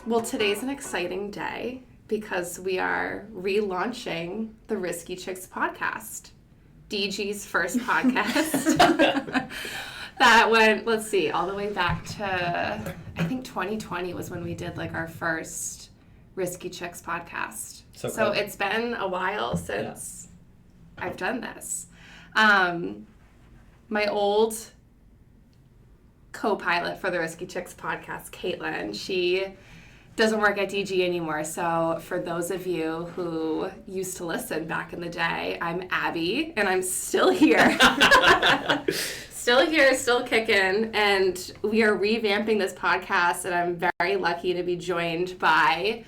Well, today's an exciting day because we are relaunching the Risky Chicks podcast. DG's first podcast. That went, let's see, all the way back to, I think 2020 was when we did like our first Risky Chicks podcast. So it's been a while since I've done this. My old co-pilot for the Risky Chicks podcast, Caitlin, she doesn't work at DG anymore. So for those of you who used to listen back in the day, I'm Abbie, and I'm still here. Still here, still kicking, and we are revamping this podcast, and I'm very lucky to be joined by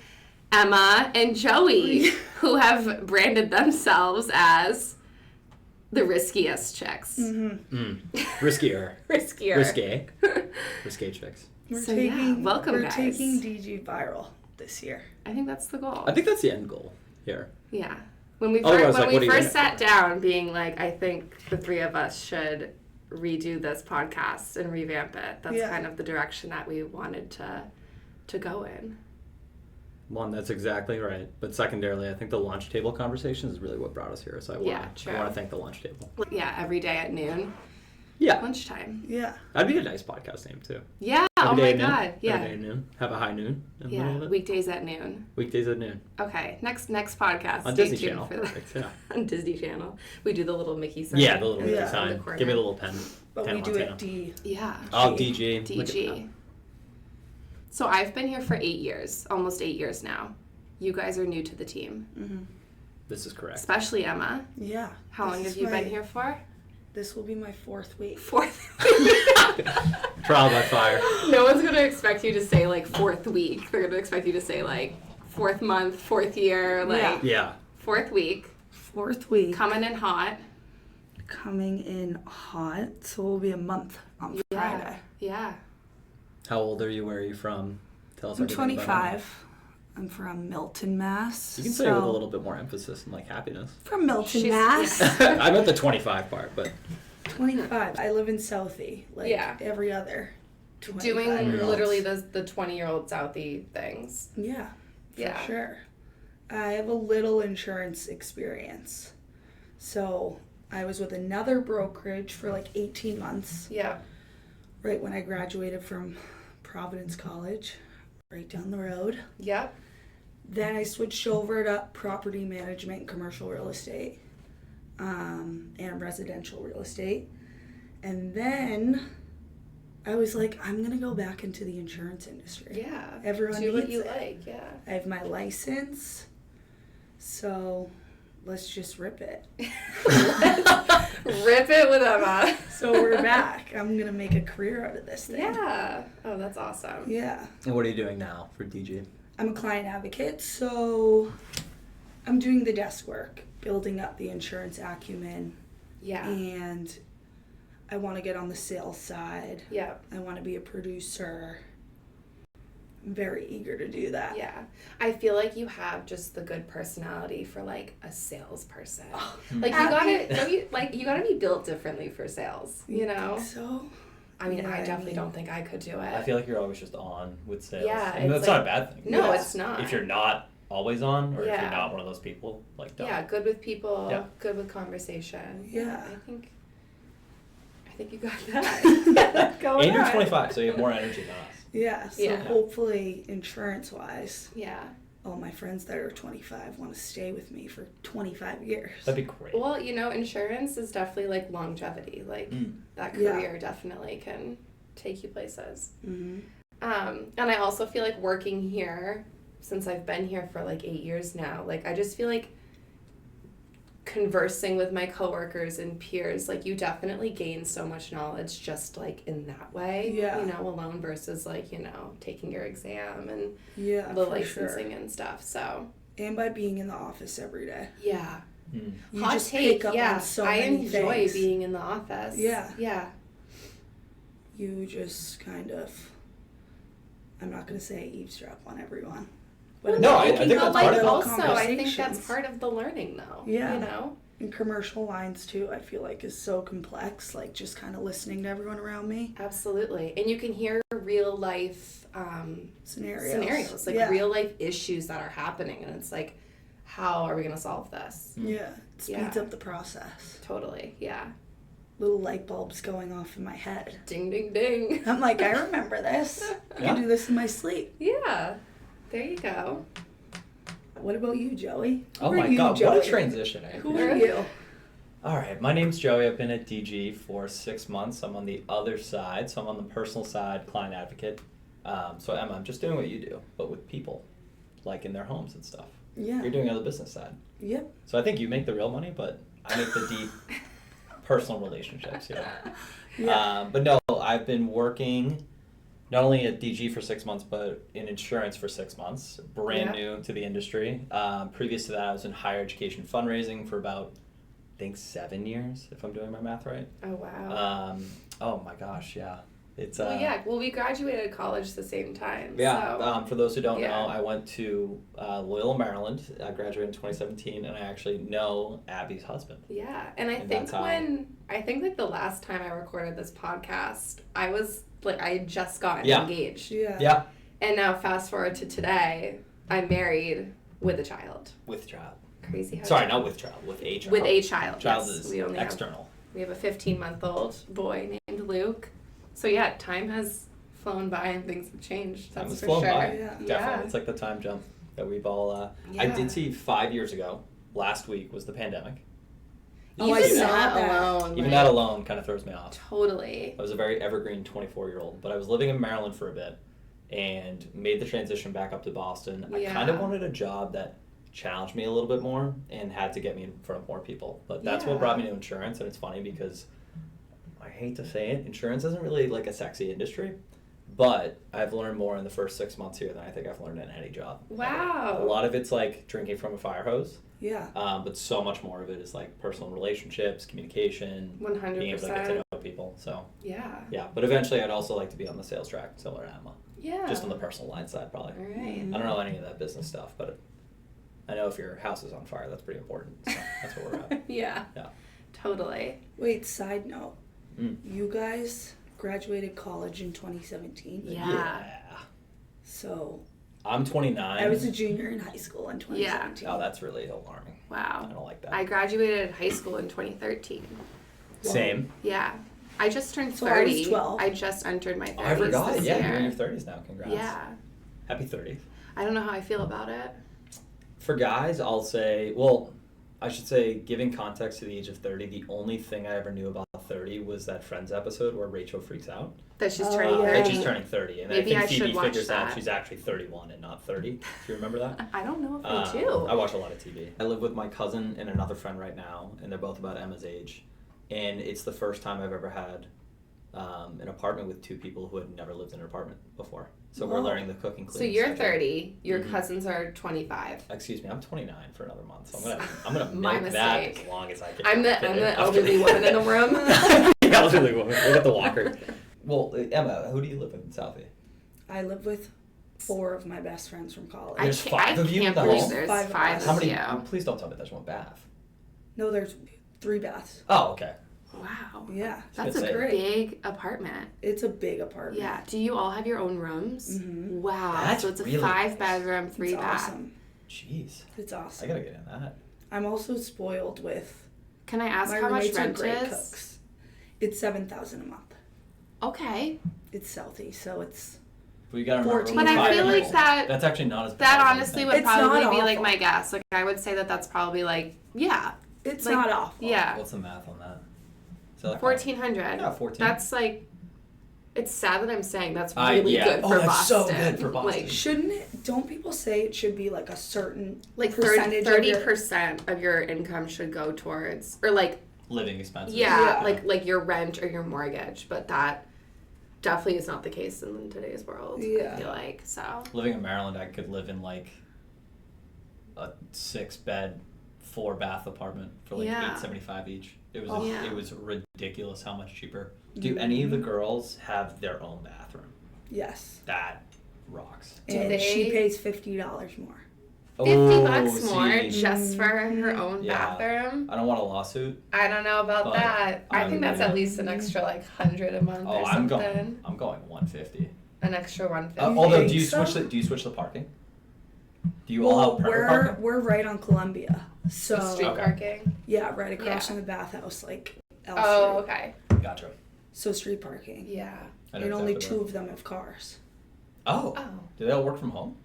Emma and Joey, who have branded themselves as the riskiest chicks. Riskier. Riskier. Risque chicks. Welcome, we're guys. We're taking DG viral this year. I think that's the goal. I think that's the end goal here. Yeah. When we Otherwise, first sat down, being like, I think the three of us should redo this podcast and revamp it. That's kind of the direction that we wanted to go in. One, that's exactly right. But secondarily, I think the lunch table conversation is really what brought us here. So I want to thank the lunch table. Yeah, every day at noon. Yeah. Lunchtime. Yeah. That'd be a nice podcast name, too. Yeah. Every my day God. Noon. Yeah. Every day at noon. Have a high noon. Yeah. Weekdays at noon. Weekdays at noon. Okay. Next podcast. On Disney Channel. Perfect. Yeah. On Disney Channel. We do the little Mickey sign. Yeah, the little Mickey sign. Give me a little pen. But we do it D. Yeah. Oh, DG. DG. So I've been here for 8 years. Almost 8 years now. You guys are new to the team. Mm-hmm. This is correct. Especially Emma. Yeah. How long have you been here for? This will be my fourth week. Fourth week. Trial by fire. No one's going to expect you to say, like, fourth week. They're going to expect you to say, like, fourth month, fourth year, like, fourth week. Fourth week. Coming in hot. Coming in hot. So it will be a month on Friday. Yeah. How old are you? Where are you from? Tell us. I'm 25. I'm from Milton, Mass. You can say it with a little bit more emphasis and like happiness. From Milton, Mass. I meant the 25 part, but 25. I live in Southie, like every other 25. Doing literally the 20-year-old Southie things. Yeah, for sure. I have a little insurance experience. So I was with another brokerage for like 18 months. Yeah. Right when I graduated from Providence College, right down the road. Yep. Then I switched over to property management and commercial real estate, and residential real estate. And then I was like, I'm going to go back into the insurance industry. Yeah. Everyone do what needs you it. like, yeah. I have my license, so let's just rip it. Rip it with Emma. So we're back. I'm going to make a career out of this thing. Yeah. Oh, that's awesome. Yeah. And what are you doing now for DG? I'm a client advocate, so I'm doing the desk work, building up the insurance acumen. Yeah. And I want to get on the sales side. Yeah. I want to be a producer. I'm very eager to do that. Yeah. I feel like you have just the good personality for like a salesperson. Like you gotta be built differently for sales, you know? Think so? I mean, I definitely don't think I could do it. I feel like you're always just on with sales. Yeah, and that's not a bad thing. No, it's not. If you're not always on, or if you're not one of those people, like don't. Yeah, good with people, good with conversation. Yeah. I think you got that. And you're 25, so you have more energy than us. Yeah, so hopefully insurance-wise, all my friends that are 25 want to stay with me for 25 years. That'd be great. Well, you know, insurance is definitely like longevity. Like that career definitely can take you places. Mm-hmm. And I also feel like working here, since I've been here for like 8 years now, like I just feel like conversing with my coworkers and peers, like you definitely gain so much knowledge just like in that way, you know, alone versus like, you know, taking your exam and the licensing and stuff. So and by being in the office every day. Yeah. You Hot just take, pick up on so many I enjoy things. being in the office. Yeah. You just kind of, I'm not going to say eavesdrop on everyone. But No, I think that's part of it. Also, I think that's part of the learning, though. Yeah. You know? And commercial lines too, I feel like is so complex, like just kind of listening to everyone around me. Absolutely. And you can hear real life scenarios, like real life issues that are happening. And it's like, how are we going to solve this? Yeah. It speeds up the process. Totally. Yeah. Little light bulbs going off in my head. Ding, ding, ding. I'm like, I remember this. I can do this in my sleep. Yeah. There you go. What about you, Joey? Oh my God, Joey? what a transition. Who are you? All right, my name's Joey. I've been at DG for 6 months. I'm on the other side, so I'm on the personal side, client advocate. So Emma, I'm just doing what you do, but with people, like in their homes and stuff. Yeah. You're doing on the business side. Yep. So I think you make the real money, but I make the deep personal relationships, Yeah. But no, I've been working not only at DG for 6 months, but in insurance for 6 months. Brand new to the industry. Previous to that, I was in higher education fundraising for about, I think, 7 years, if I'm doing my math right. Oh, wow. Oh my gosh, yeah. It's well, we graduated college the same time. Yeah. So. For those who don't know, I went to Loyola, Maryland. I graduated in 2017, and I actually know Abbie's husband. Yeah, and I think like the last time I recorded this podcast, I had just gotten engaged. Yeah. Yeah. And now fast forward to today, I'm married with a child. With child. Crazy. Sorry, not with child. With a child. With a child. Child yes. is we only external. We have a 15-month-old boy named Luke. So yeah, time has flown by and things have changed. That's for flown sure. by. Yeah. Definitely. It's like the time jump that we've all. I did see 5 years ago. Last week was the pandemic. Oh, I saw that. Even that alone kind of throws me off. Totally. I was a very evergreen 24-year-old, but I was living in Maryland for a bit and made the transition back up to Boston. I kind of wanted a job that challenged me a little bit more and had to get me in front of more people. But that's what brought me to insurance, and it's funny because I hate to say it, insurance isn't really like a sexy industry, but I've learned more in the first 6 months here than I think I've learned in any job. Wow. A lot of it's like drinking from a fire hose. Yeah. But so much more of it is like personal relationships, communication, 100%. being able to get to know people. So yeah. Yeah, but eventually I'd also like to be on the sales track, similar to Emma. Yeah. Just on the personal line side, probably. All right. I don't know any of that business stuff, but I know if your house is on fire, that's pretty important. So that's where we're at. Yeah. Yeah. Totally. Wait, side note. You guys graduated college in 2017. Yeah. So I'm 29. I was a junior in high school in 2017. Oh, that's really alarming. Wow. I don't like that. I graduated high school in 2013. Same. Yeah. I just turned 30. So I was 12. I just entered my 30s. Oh, I forgot. This Yeah, year. you're in your 30s now. Congrats. Yeah. Happy 30th. I don't know how I feel about it. For guys, I'll say, well, I should say, giving context to the age of 30, the only thing I ever knew about 30 was that Friends episode where Rachel freaks out. That she's turning 30. That she's turning 30. And Maybe I I think Phoebe should watch figures out that. she's actually 31 and not 30. Do you remember that? I don't know if I do. I watch a lot of TV. I live with my cousin and another friend right now, and they're both about Emma's age. And it's the first time I've ever had an apartment with two people who had never lived in an apartment before. So we're learning the cooking. So you're 30. Your cousins are 25. Excuse me, I'm 29 for another month. So I'm gonna My milk that mistake. as long as I can. I'm the elderly woman in the room. The elderly woman. Look at the walker. Well, Emma, who do you live with in Southie? I live with 4 of my best friends from college. There's 5 of you in can't the believe home? there's Five of 5 us. of How many? you. Please don't tell me there's one bath. No, there's 3 baths. Oh, okay. Wow. Yeah. That's Good a save. big apartment. It's a big apartment. Yeah. Do you all have your own rooms? Mm-hmm. Wow. That's so it's a really 5-bedroom, 3 It's bath. awesome. Jeez. It's I awesome. gotta get in that. I'm also spoiled with Can I ask my how much roommates are rent great is? cooks. It's $7,000 a month. Okay. It's Southie, so it's But you gotta remember. 14. But I feel like That's actually not as bad. that as honestly you would think. It's probably not be like awful. my guess. Like I would say that that's probably like it's like, not awful. Yeah. What's the math on that? So like 1,400. Yeah, 14. That's like. It's sad that I'm saying that's really good for that's Boston. so good for Boston. Like, Shouldn't it? Don't people say it should be like a certain like percentage of your- 30% of your income should go towards, or like living expenses. yeah, like your rent or your mortgage, but that definitely is not the case in today's world. Yeah. I feel like so. Living in Maryland, I could live in like a 6-bed, 4-bath apartment for like Yeah. $875 each. It was Yeah. it was ridiculous how much cheaper. Do any of the girls have their own bathroom? Yes. That rocks. Do And they- she pays $50 more. $50 more just for her own Yeah. bathroom. I don't want a lawsuit. I don't know about But that. I think that's yeah. at least an extra like $100 a month or I'm something. going $150. An extra $150. Although, do you so? switch the parking? Do you all have private parking? We're right on Columbia, so Street parking. yeah, right across Yeah. from the bathhouse, like L Oh, Street. okay. Gotcha. So street parking, Yeah. I know and only exactly 2 of them have cars. Oh. Oh. Do they all work from home?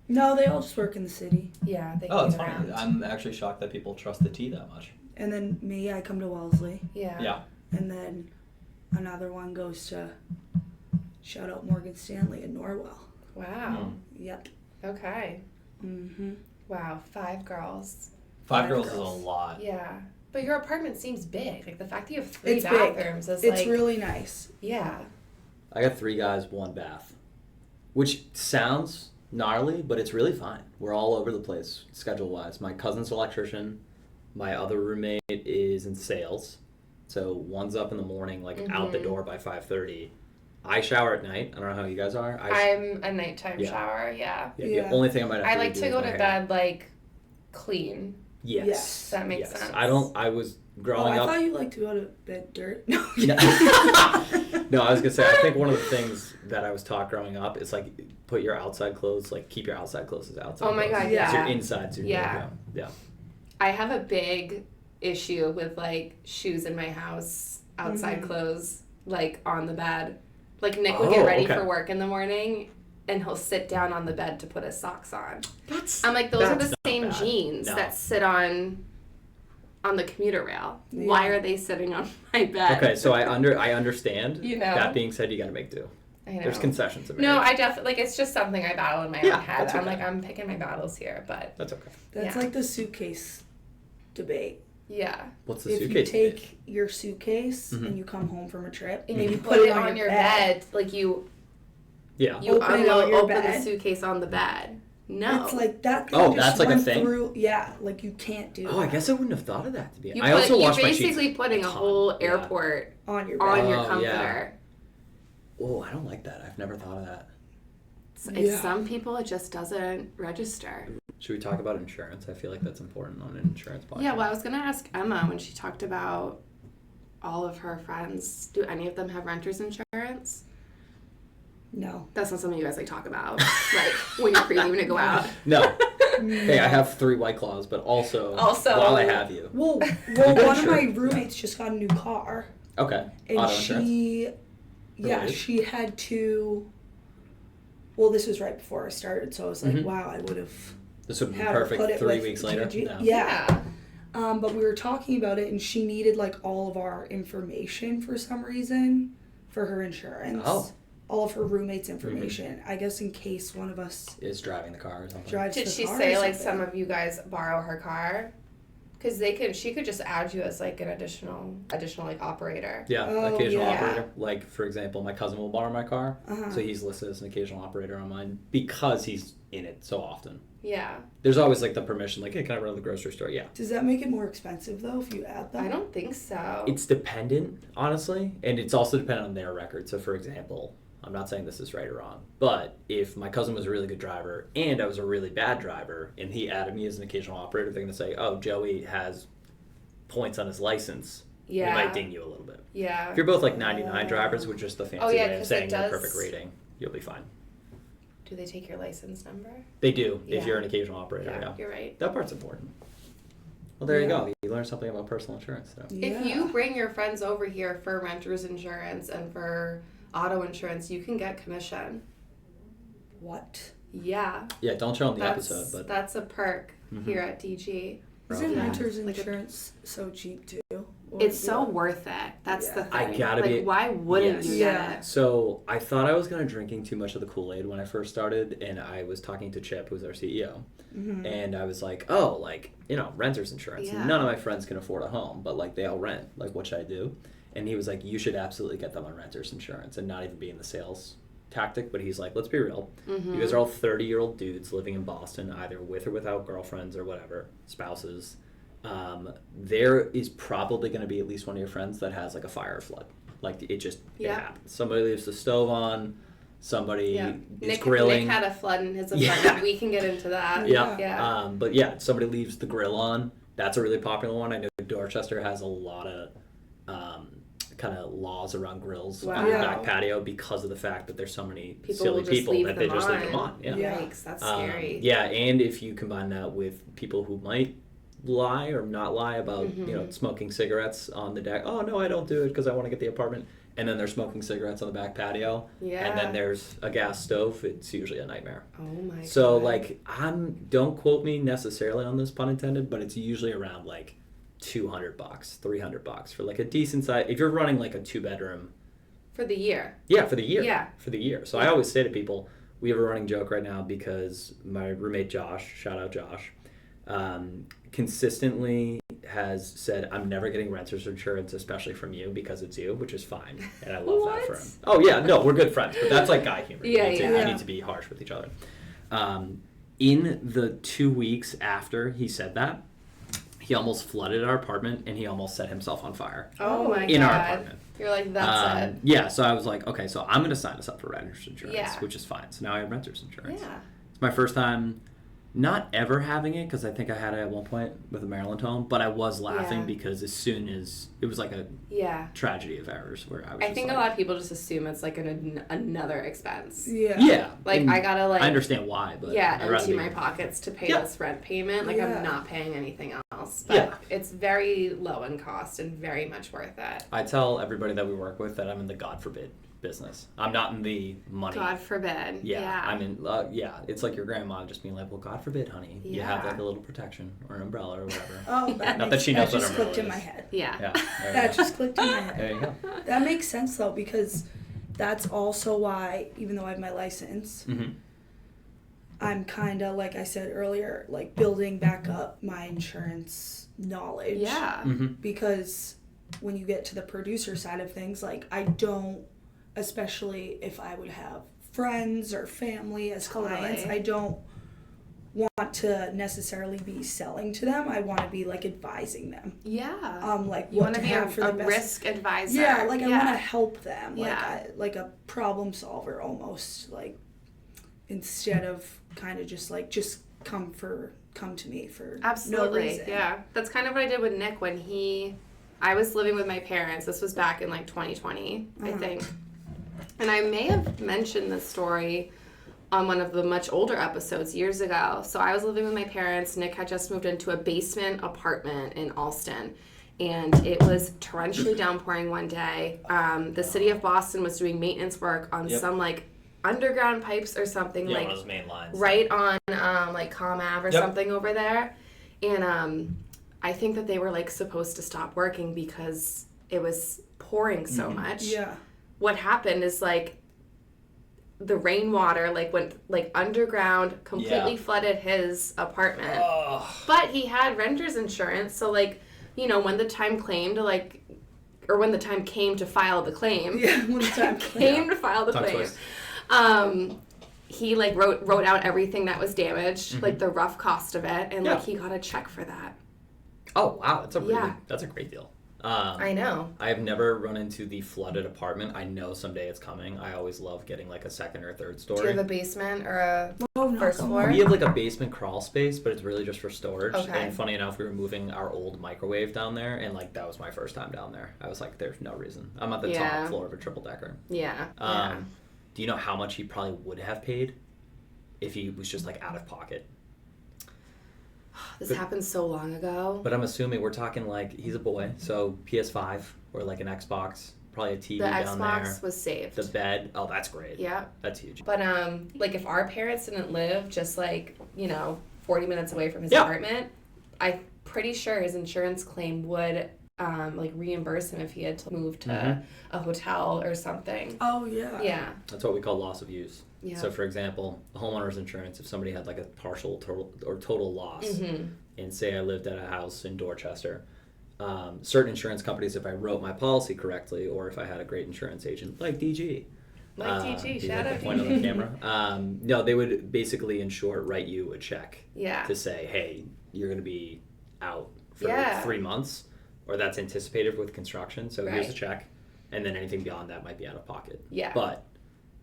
No, they all just work in the city. Yeah, they Oh, can it's get funny. around. I'm actually shocked that people trust the T that much. And then me, I come to Wellesley, Yeah. Yeah. and then another one goes to shout out Morgan Stanley in Norwell. Wow. Yep. Okay. Mhm. Wow. 5 girls. 5 Five girls is a girls. lot. Yeah. But your apartment seems big. Like the fact that you have 3 It's big. bathrooms is It's like really nice. yeah. I got 3 guys, 1 bath, which sounds gnarly, but it's really fine. We're all over the place schedule-wise. My cousin's an electrician. My other roommate is in sales. So one's up in the morning, like out the door by 5:30. I shower at night. I don't know how you guys are. I'm a nighttime Yeah. shower. Yeah. Yeah. The only thing I might have I to like do to is go my to hair. bed like clean. Yes. Yes. That makes Yes. sense. I was growing I up. thought you liked to go to bed dirt. No. No, I was gonna say, I think one of the things that I was taught growing up is like put your outside clothes, like keep your outside clothes as outside. Oh my clothes. God, yeah. So your inside's your Yeah. yeah. I have a big issue with like shoes in my house, outside clothes, like on the bed. Like Nick would get ready for work in the morning and he'll sit down on the bed to put his socks on. I'm like, those are the same bad. jeans No. that sit on the commuter rail. Why are they sitting on my bed? Okay, so I understand. You know? That being said, you got to make do. I know. There's concessions in No, marriage. I definitely like it's just something I battle in my Yeah, own head. that's I'm okay. like I'm picking my battles here, but That's okay. That's Yeah. like the suitcase debate. yeah. What's the If you suitcase? take your suitcase Mhm. and you come home from a trip And you put it on your bed, like you Yeah. Open it on your open the bed. suitcase on the bed. No. It's like that thing Oh, just that's like a went thing? through. Yeah, like you can't do Oh, I that guess I wouldn't have thought of that to be. you're I also wash my sheets. basically putting a ton. whole Yeah. airport on your bed. on your Oh, comforter. yeah. Oh, I don't like that. I've never thought of that. Yeah. Some people it just doesn't register. Should we talk about insurance? I feel like that's important on an insurance podcast. Yeah, well, I was gonna ask Emma when she talked about all of her friends. Do any of them have renter's insurance? No. That's not something you guys like talk about, like when you're previewing to go out. No. Hey, I have 3 White Claws, but also while I have you. Well, got one of my insurance? roommates just got a new car, Okay. and Auto insurance. Related? she had to. Well, this was right before I started, so I was like, Mhm. wow, I would have This would be had her perfect put it 3 with weeks later. GG. No. Yeah. But we were talking about it, and she needed like all of our information for some reason for her insurance. Oh. All of her roommates' information. I guess in case one of us Is driving the car or something. drives Did the she car say or like something. some of you guys borrow her car? Because she could just add you as like an additional like operator. Yeah, Oh, occasional yeah. operator. Like, for example, my cousin will borrow my car, Uh-huh. so he's listed as an occasional operator on mine because he's in it so often. Yeah. There's always like the permission, like, hey, can I run to the grocery store? Yeah. Does that make it more expensive though if you add them? I don't think so. It's dependent, honestly, and it's also dependent on their record. So, for example, I'm not saying this is right or wrong, but if my cousin was a really good driver and I was a really bad driver and he added me as an occasional operator, they're going to say, oh, Joey has points on his license. Yeah. It might ding you a little bit. Yeah. If you're both like 99 drivers, which is the fancy Oh, yeah, way of 'cause saying it your does- perfect rating, you'll be fine. Do they take your license number? They do if Yeah. you're an occasional operator. Yeah, You're right. that part's important. Well, there you Yeah. go. You learn something about personal insurance. So. Yeah. If you bring your friends over here for renter's insurance and for auto insurance, you can get commission. What? Yeah. Yeah, don't show them the That's, episode, but that's a perk Mhm. here at DG. Isn't Yeah. renter's Like a- insurance so cheap too? Or It's is so it- worth it. That's the Yeah. thing. I gotta like, be- why wouldn't Yes. you Yeah. get it? So I thought I was gonna drinking too much of the Kool-Aid when I first started, and I was talking to Chip, who's our CEO, Mhm. and I was like, "Oh, like renter's insurance. Yeah. None of my friends can afford a home, but like they all rent. Like, what should I do?" And he was like, "You should absolutely get them on renter's insurance and not even be in the sales tactic." But he's like, "Let's be real. Mm-hmm. You guys are all 30-year-old dudes living in Boston, either with or without girlfriends or whatever, spouses. There is probably going to be at least one of your friends that has like a fire or flood. Like it Yeah. happens. Somebody leaves the stove on, somebody is Nick grilling. Nick had a flood in his apartment. We can get into that. Yeah. But yeah, somebody leaves the grill on. That's a really popular one. I know Dorchester has a lot of kind of laws around grills on your back patio because of the fact that there's so many silly people that they just leave them on. Yeah. Yikes, that's scary. Yeah, and if you combine that with people who might lie or not lie about smoking cigarettes on the deck. Oh no, I don't do it because I want to get the apartment. And then they're smoking cigarettes on the back patio. Yeah. And then there's a gas stove. It's usually a nightmare. Oh my god. So like don't quote me necessarily on this, pun intended, but it's usually around like $200, $300 for like a decent size. If you're running like a 2-bedroom. For the year. Yeah, for the year. Yeah. For the year. So I always say to people, we have a running joke right now because my roommate Josh, shout out Josh, consistently has said, I'm never getting renter's insurance, especially from you, because it's you, which is fine. And I love that for him. Oh, yeah, no, we're good friends, but that's like guy humor. You need to be harsh with each other. In the 2 weeks after he said that, he almost flooded our apartment and he almost set himself on fire. Oh my god. In our apartment. You're like, that's it. Yeah, so I was like, okay, so I'm going to sign us up for renter's insurance, which is fine. So now I have renter's insurance. Yeah. It's my first time not ever having it, because I think I had it at one point with a Maryland home, but I was laughing because as soon as it was like a tragedy of errors where I was I think a lot of people just assume it's like another expense. Yeah. Like I gotta I understand why, but empty my pockets to pay this rent payment. Like I'm not paying anything else. But it's very low in cost and very much worth it. I tell everybody that we work with that I'm in the God forbid business. I'm not in the money. God forbid. Yeah. I'm in, it's like your grandma just being like, well, God forbid, honey. You have like a little protection or an umbrella or whatever. Oh, not that she knows what just umbrella clicked is. in my head. Yeah. That just clicked in my head. There you go. That makes sense though, because that's also why, even though I have my license, I'm kind of, like I said earlier, like building back up my insurance knowledge. Yeah. Because when you get to the producer side of things, like I don't, especially if I would have friends or family as clients, I don't want to necessarily be selling to them. I want to be like advising them. Yeah. Like you want to be have for the best risk advisor. Yeah, like I want to help them. Yeah. Like a problem solver almost. Like instead of kind of just come to me for no reason. Yeah. That's kind of what I did with Nick when I was living with my parents. This was back in like 2020, I think. And I may have mentioned this story on one of the much older episodes years ago. So I was living with my parents. Nick had just moved into a basement apartment in Alston. And it was torrentially downpouring one day. The city of Boston was doing maintenance work on some like underground pipes or something. Yeah, like one of those main lines. Right on like Com Ave or something over there. And I think that they were like supposed to stop working because it was pouring so much. Yeah. What happened is like the rainwater like went like underground, completely flooded his apartment. But he had renter's insurance, so like, you know, when the time came to like, or when the time came to file the claim. Yeah, when the time came to file the claim. He like wrote out everything that was damaged, like the rough cost of it, and like he got a check for that. Oh wow, that's a great deal. I know. I have never run into the flooded apartment. I know someday it's coming. I always love getting like a second or third story. Do you have a basement or a first floor? We have like a basement crawl space, but it's really just for storage. Okay. And funny enough, we were moving our old microwave down there, and like that was my first time down there. I was like, there's no reason. I'm at the top floor of a triple decker. Yeah. Do you know how much he probably would have paid if he was just like out of pocket? This happened so long ago. But I'm assuming we're talking like he's a boy, so PS5 or like an Xbox, probably a TV down there. The Xbox was saved. The bed, oh, that's great. Yeah, that's huge. But like if our parents didn't live just like 40 minutes away from his apartment, I'm pretty sure his insurance claim would like reimburse him if he had to move to a hotel or something. Oh yeah. Yeah. That's what we call loss of use. Yeah. So, for example, homeowner's insurance, if somebody had like a partial total loss, and say I lived at a house in Dorchester, certain insurance companies, if I wrote my policy correctly, or if I had a great insurance agent like DG, shout out point on the camera. No, they would basically write you a check to say, hey, you're going to be out for 3 months, or that's anticipated with construction. So here's a check, and then anything beyond that might be out of pocket. Yeah. But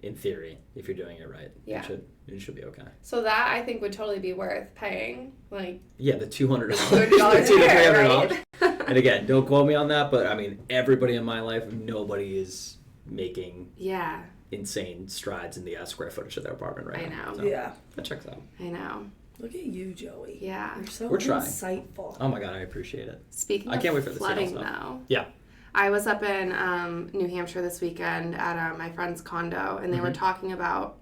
in theory, if you're doing it right, Yeah. it should be okay. So that I think would totally be worth paying. Like, Yeah, the $200. $200 right? And again, don't quote me on that, but I mean, everybody in my life, nobody is making Yeah, insane strides in the square footage of their apartment right I now. know. So Yeah. that checks out. I know. Look at you, Joey. Yeah. You're so We're trying. insightful. Oh my God, I appreciate it. Speaking I of can't wait for the flooding, sales, though. Yeah. I was up in New Hampshire this weekend at my friend's condo, and they were talking about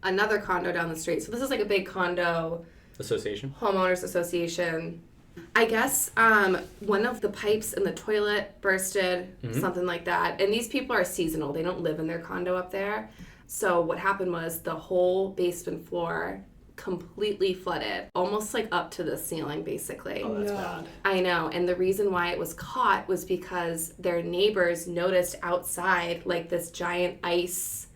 another condo down the street. So this is like a big condo Association? homeowners association. I guess one of the pipes in the toilet bursted, something like that. And these people are seasonal. They don't live in their condo up there. So what happened was the whole basement floor completely flooded, almost like up to the ceiling, basically. Oh, that's bad. I know. And the reason why it was caught was because their neighbors noticed outside like this giant ice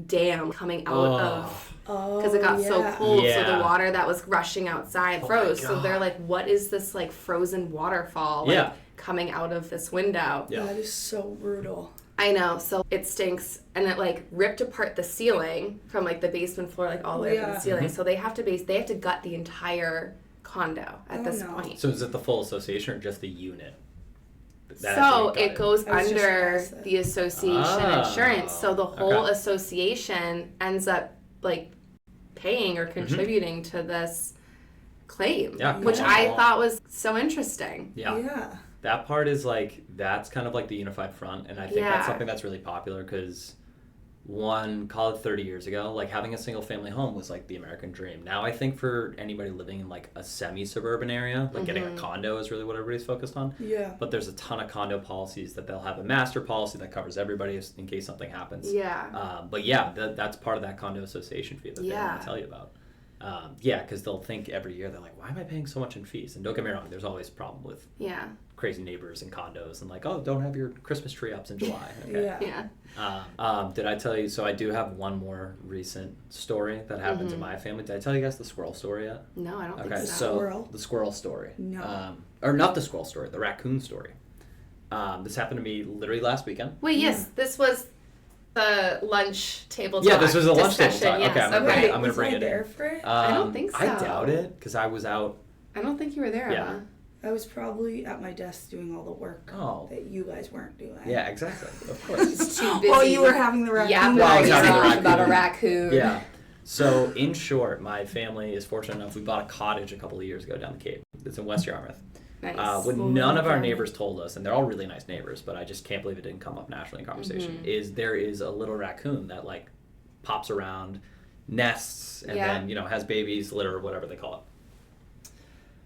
dam coming out of, because it got so cold, so the water that was rushing outside froze. So they're like, what is this like frozen waterfall like, coming out of this window? Yeah. That is so brutal. I know. So it stinks, and it like ripped apart the ceiling from like the basement floor like all the way up to the ceiling. So they have to gut the entire condo at this point. So is it the full association or just the unit? So it goes under the association insurance. So the whole association ends up like paying or contributing to this claim, which I thought was so interesting. Yeah. That part is like, that's kind of like the unified front, and I think that's something that's really popular because call it 30 years ago, like having a single family home was like the American dream. Now I think for anybody living in like a semi-suburban area, like getting a condo is really what everybody's focused on. Yeah. But there's a ton of condo policies that they'll have a master policy that covers everybody in case something happens. Yeah. But yeah, that's part of that condo association fee that they want to tell you about. Because they'll think every year, they're like, why am I paying so much in fees? And don't get me wrong, there's always a problem with crazy neighbors and condos and like, oh, don't have your Christmas tree ups in July. Okay. Did I tell you, so I do have one more recent story that happened to my family. Did I tell you guys the squirrel story yet? No, I don't think Okay, so. so the squirrel story. No. Or not the squirrel story, the raccoon story. This happened to me literally last weekend. Wait, yes, this was the lunch table talk. Yeah, this was a lunch table discussion, talk. yes, Okay, I'm going to bring it there in. for it? I don't think so. I doubt it, because I was out. I don't think you were there, Yeah. Emma. I was probably at my desk doing all the work that you guys weren't doing. Yeah, exactly. Of course. Just too busy. Oh, you were having the raccoon. Yeah, Well, I was having the raccoon. about a raccoon. Yeah. So, in short, my family is fortunate enough. We bought a cottage a couple of years ago down the Cape. It's in West Yarmouth. Nice. What none of our neighbors told us, and they're all really nice neighbors, but I just can't believe it didn't come up naturally in conversation, is there is a little raccoon that, like, pops around, nests, and then, has babies, litter, whatever they call it.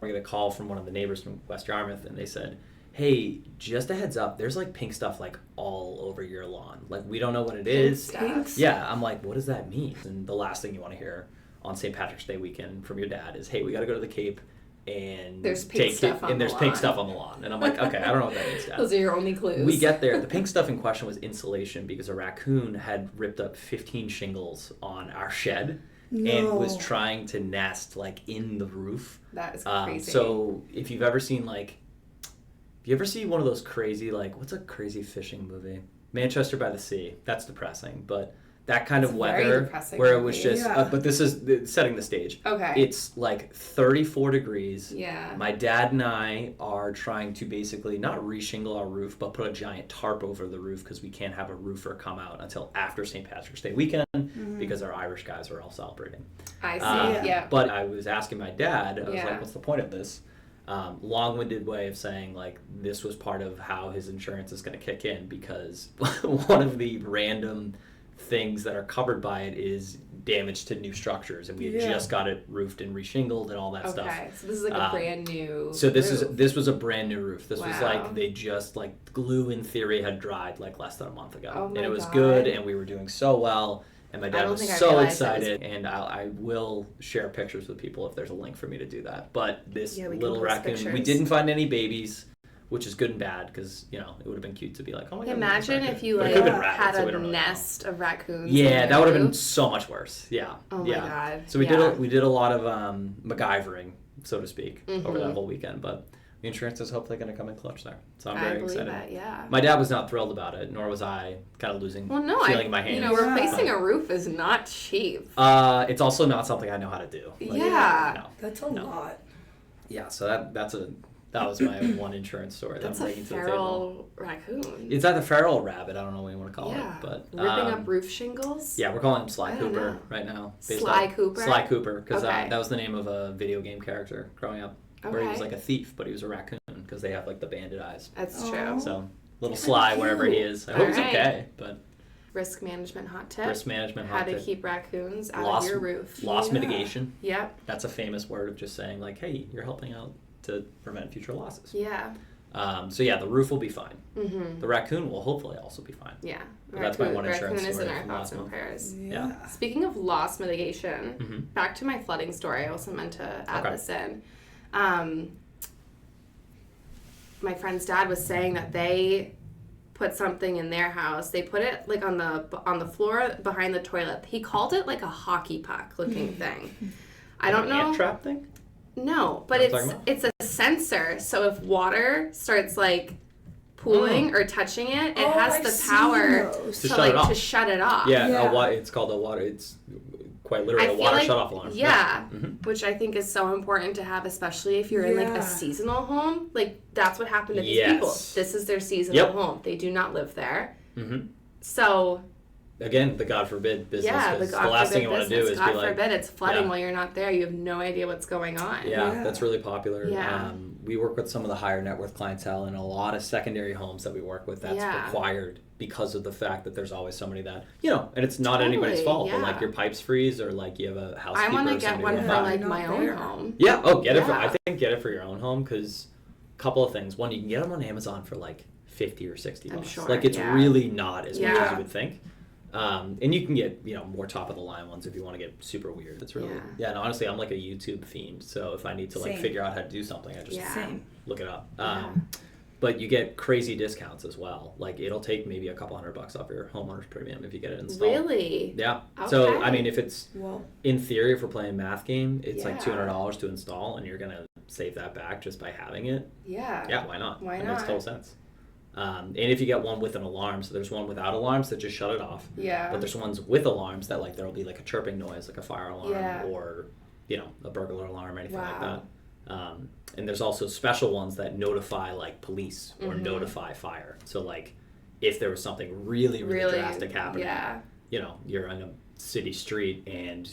We're going to call from one of the neighbors from West Yarmouth, and they said, hey, just a heads up, there's like pink stuff like all over your lawn. Like, we don't know what it is. Stuff. Yeah, I'm like, what does that mean? And the last thing you want to hear on St. Patrick's Day weekend from your dad is, hey, we got to go to the Cape and there's pink stuff on the lawn. pink stuff on the lawn. And I'm like, okay, I don't know what that means, Dad. Those are your only clues. We get there. The pink stuff in question was insulation because a raccoon had ripped up 15 shingles on our shed. No. And was trying to nest like in the roof. That is crazy. So if you've ever seen you ever see one of those crazy what's a crazy fishing movie? Manchester by the Sea. That's depressing, but that kind of weather where it was just. But this is setting the stage. Okay. It's like 34 degrees. Yeah. My dad and I are trying to basically not reshingle our roof, but put a giant tarp over the roof because we can't have a roofer come out until after St. Patrick's Day weekend because our Irish guys are all celebrating. I see. Yeah. But I was asking my dad. I was like, "What's the point of this?" Long-winded way of saying this was part of how his insurance is going to kick in because one of the random things that are covered by it is damage to new structures, and we had just got it roofed and reshingled and all that stuff. Okay, so this is like a brand new. So this roof. this was a brand new roof. This was they just glue in theory had dried less than a month ago, and it was good, and we were doing so well. And my dad was so excited, and I will share pictures with people if there's a link for me to do that. But this little raccoon, we didn't find any babies, which is good and bad because it would have been cute to be like, oh my god. Imagine if you had a nest of raccoons. Yeah, that would have been so much worse. Yeah. Oh my god. So we did a lot of MacGyvering, so to speak, over that whole weekend. But insurance is hopefully going to come in clutch there. So I'm very excited. I believe it, yeah. My dad was not thrilled about it, nor was I. Kind of losing feeling in my hands. You know, replacing a roof is not cheap. It's also not something I know how to do. That's a lot. Yeah, so that was my one insurance story. That's that I'm a bringing to the feral table. raccoon. It's either feral or rabbit. I don't know what you want to call it. But ripping up roof shingles? Yeah, we're calling him Sly Cooper right now. Sly Cooper? Sly Cooper, because that was the name of a video game character growing up. Okay. Where he was like a thief, but he was a raccoon because they have like the bandit eyes. That's true. So little Sly wherever he is. I hope he's okay. But risk management hot tip. How to keep raccoons out of your roof. Loss mitigation. Yep. That's a famous word of just saying like, hey, you're helping out to prevent future losses. Yeah. So yeah, the roof will be fine. Mm-hmm. The raccoon will hopefully also be fine. Yeah. That's my one insurance Raccoon story. is in our thoughts and prayers. Yeah. Speaking of loss mitigation, back to my flooding story. I also meant to add this in. My friend's dad was saying that they put something in their house. They put it like on the floor behind the toilet. He called it like a hockey puck looking thing. I don't know. Ant trap thing? No, but it's a sensor. So if water starts like pooling or touching it, it has the power to shut it off. Yeah. It's called a water. It's quite literally a water shut-off alarm. Yeah, which I think is so important to have, especially if you're in like a seasonal home. Like that's what happened to these people. This is their seasonal home. They do not live there. So again, the God forbid business. Yeah, the last thing you want to do is God be like, forbid it's flooding while you're not there. You have no idea what's going on. Yeah, that's really popular. Yeah. We work with some of the higher net worth clientele and a lot of secondary homes that we work with. That's required because of the fact that there's always somebody that, and it's not anybody's fault, but like your pipes freeze or like you have a housekeeper. I want to get one for like my own home. Yeah. Get it for. I think get it for your own home because a couple of things. One, you can get them on Amazon for like $50 or $60. I'm sure, like it's really not as much as you would think. And you can get, more top of the line ones if you want to get super weird. It's really, and honestly, I'm like a YouTube fiend. So if I need to like figure out how to do something, I just look it up. But you get crazy discounts as well. Like it'll take maybe a couple $100 off your homeowner's premium if you get it installed. Really? Yeah. Okay. So, I mean, if it's, in theory, if we're playing a math game, it's like $200 to install and you're going to save that back just by having it. Yeah. Yeah, why not? Why that not? makes total sense. And if you get one with an alarm, so there's one without alarms that just shut it off. Yeah. But there's ones with alarms that like there'll be like a chirping noise, like a fire alarm or a burglar alarm or anything like that. And there's also special ones that notify like police or notify fire. So like if there was something really drastic happening, you're on a city street and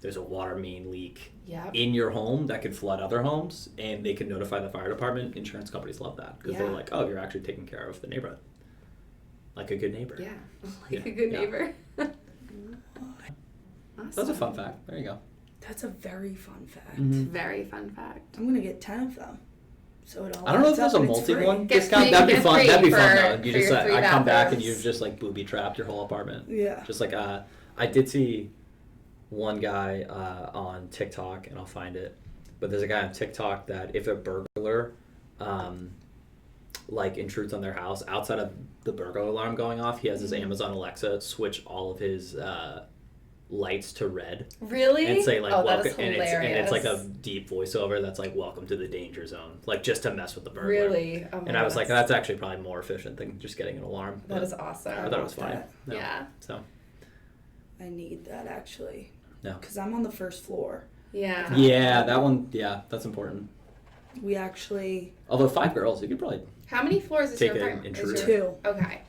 there's a water main leak in your home that could flood other homes and they can notify the fire department. Insurance companies love that because they're like, oh, you're actually taking care of the neighborhood. Like a good neighbor. Yeah, like a good neighbor. Awesome. That's a fun fact. There you go. That's a very fun fact. Very fun fact. I'm going to get 10 of them. So it all I don't know if there's a multi-one discount. That'd be fun. That'd be fun though. You just I come back and you've just like booby trapped your whole apartment. Yeah. Just like I did see one guy on TikTok, and I'll find it. But there's a guy on TikTok that if a burglar like intrudes on their house, outside of the burglar alarm going off, he has his Amazon Alexa switch all of his lights to red. Really? And say like that is and hilarious. it's like a deep voiceover that's like welcome to the danger zone. Like just to mess with the burglar. Really? Oh my and I was like, that's actually probably more efficient than just getting an alarm. That is awesome. I thought it was funny. No. Yeah. So I need that actually. No. Because I'm on the first floor. Yeah. Yeah, that one, that's important. We actually... Although 5 girls, you could probably... How many floors is your apartment? 2. Okay.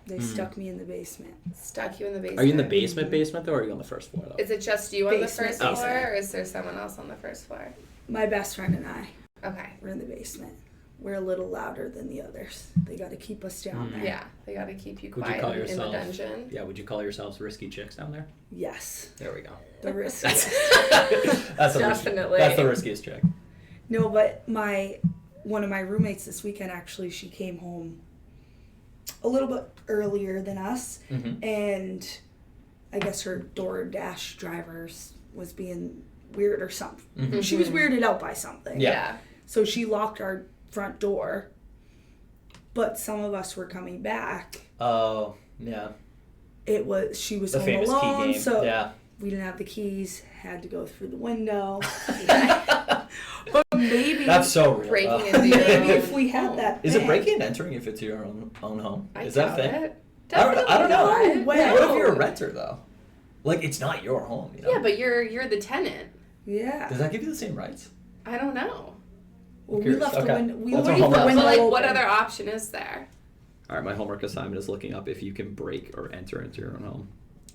They stuck me in the basement. Stuck you in the basement. Are you in the basement though, or are you on the first floor though? Is it just you on the first floor, basement. or is there someone else on the first floor? My best friend and I. Okay. We're in the basement. We're a little louder than the others. They got to keep us down there. Yeah, they got to keep you Would quiet you call in the yourself, dungeon. Yeah, would you call yourselves risky chicks down there? Yes. There we go. The riskiest. That's Definitely. That's the riskiest chick. No, but one of my roommates this weekend, actually, she came home a little bit earlier than us, and I guess her DoorDash drivers was being weird or something. She was weirded out by something. Yeah. So she locked our front door, but some of us were coming back. Oh, yeah. She was The home famous alone, key game. so yeah. we didn't have the keys, had to go through the window. But maybe That's so real. Breaking into maybe your if we had that Is it thing. breaking and entering if it's your own home? I Is that a doubt thing? it. I don't know. Definitely not. What What if you're a No. renter though? Like it's not your home, you know? Yeah, but you're the tenant. Yeah. Does that give you the same rights? I don't know. Well, we Curious. left Okay. the window. We That's left our the homework. window But like, open. what other option is there All right, my homework assignment is looking up if you can break or enter into your own home.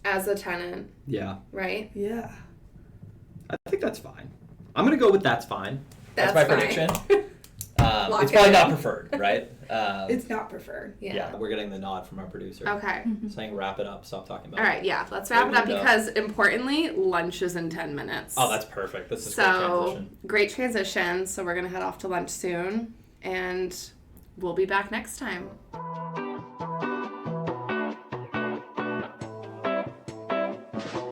as a tenant, Yeah, right? Yeah. I think that's fine. I'm gonna go with that's fine. That's my fine. prediction. Lock It's it probably in. not preferred, right? It's not preferred. Yeah, we're getting the nod from our producer. Okay. Saying wrap it up, stop talking about All it. right, yeah, let's wrap it up Window. because importantly, lunch is in 10 minutes. Oh, that's perfect. This is great so transition. great transition. So we're gonna head off to lunch soon, and we'll be back next time.